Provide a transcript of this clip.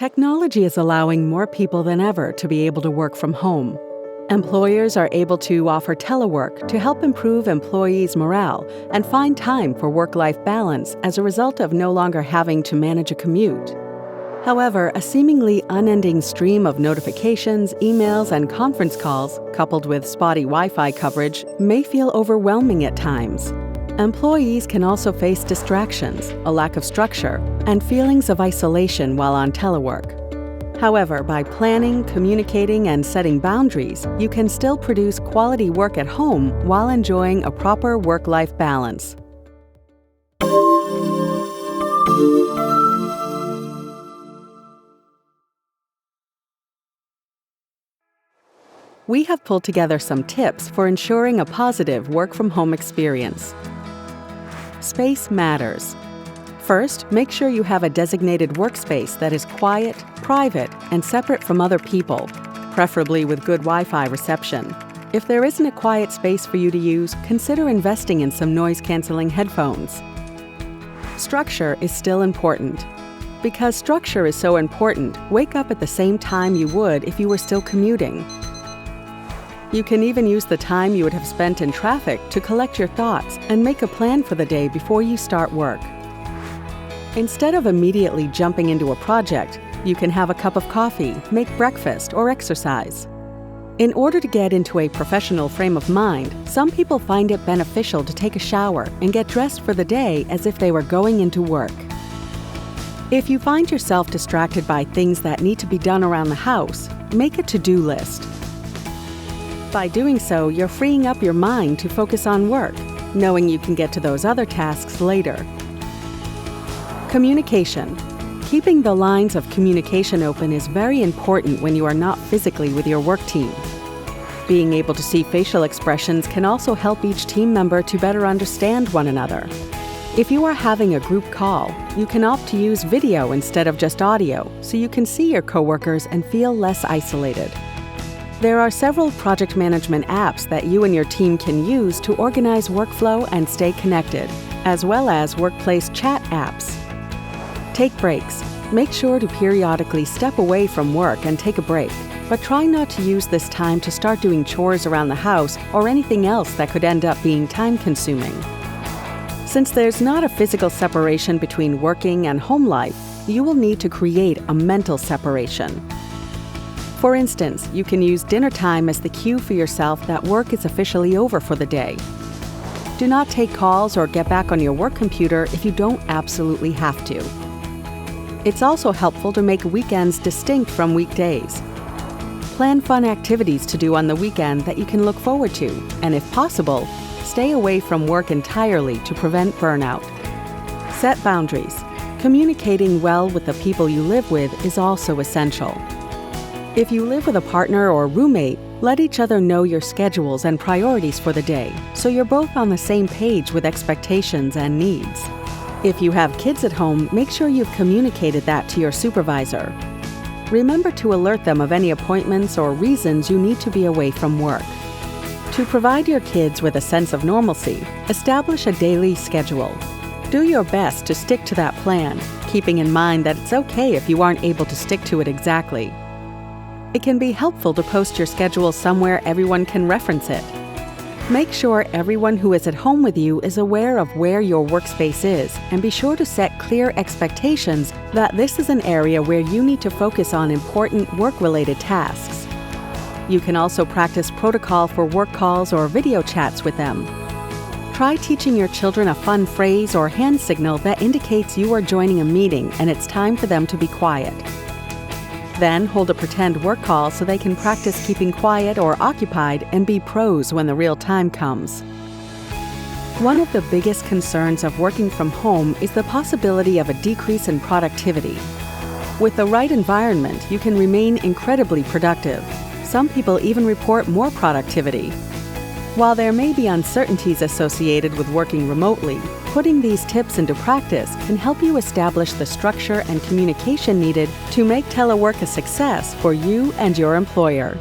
Technology is allowing more people than ever to be able to work from home. Employers are able to offer telework to help improve employees' morale and find time for work-life balance as a result of no longer having to manage a commute. However, a seemingly unending stream of notifications, emails, and conference calls, coupled with spotty Wi-Fi coverage, may feel overwhelming at times. Employees can also face distractions, a lack of structure, and feelings of isolation while on telework. However, by planning, communicating, and setting boundaries, you can still produce quality work at home while enjoying a proper work-life balance. We have pulled together some tips for ensuring a positive work-from-home experience. Space matters. First, make sure you have a designated workspace that is quiet, private, and separate from other people, preferably with good Wi-Fi reception. If there isn't a quiet space for you to use, consider investing in some noise-canceling headphones. Structure is still important. Because structure is so important, wake up at the same time you would if you were still commuting. You can even use the time you would have spent in traffic to collect your thoughts and make a plan for the day before you start work. Instead of immediately jumping into a project, you can have a cup of coffee, make breakfast, or exercise. In order to get into a professional frame of mind, some people find it beneficial to take a shower and get dressed for the day as if they were going into work. If you find yourself distracted by things that need to be done around the house, make a to-do list. By doing so, you're freeing up your mind to focus on work, knowing you can get to those other tasks later. Communication. Keeping the lines of communication open is very important when you are not physically with your work team. Being able to see facial expressions can also help each team member to better understand one another. If you are having a group call, you can opt to use video instead of just audio, so you can see your coworkers and feel less isolated. There are several project management apps that you and your team can use to organize workflow and stay connected, as well as workplace chat apps. Take breaks. Make sure to periodically step away from work and take a break, but try not to use this time to start doing chores around the house or anything else that could end up being time-consuming. Since there's not a physical separation between working and home life, you will need to create a mental separation. For instance, you can use dinner time as the cue for yourself that work is officially over for the day. Do not take calls or get back on your work computer if you don't absolutely have to. It's also helpful to make weekends distinct from weekdays. Plan fun activities to do on the weekend that you can look forward to, and if possible, stay away from work entirely to prevent burnout. Set boundaries. Communicating well with the people you live with is also essential. If you live with a partner or roommate, let each other know your schedules and priorities for the day, so you're both on the same page with expectations and needs. If you have kids at home, make sure you've communicated that to your supervisor. Remember to alert them of any appointments or reasons you need to be away from work. To provide your kids with a sense of normalcy, establish a daily schedule. Do your best to stick to that plan, keeping in mind that it's okay if you aren't able to stick to it exactly. It can be helpful to post your schedule somewhere everyone can reference it. Make sure everyone who is at home with you is aware of where your workspace is, and be sure to set clear expectations that this is an area where you need to focus on important work-related tasks. You can also practice protocol for work calls or video chats with them. Try teaching your children a fun phrase or hand signal that indicates you are joining a meeting and it's time for them to be quiet. Then hold a pretend work call so they can practice keeping quiet or occupied and be pros when the real time comes. One of the biggest concerns of working from home is the possibility of a decrease in productivity. With the right environment, you can remain incredibly productive. Some people even report more productivity. While there may be uncertainties associated with working remotely, putting these tips into practice can help you establish the structure and communication needed to make telework a success for you and your employer.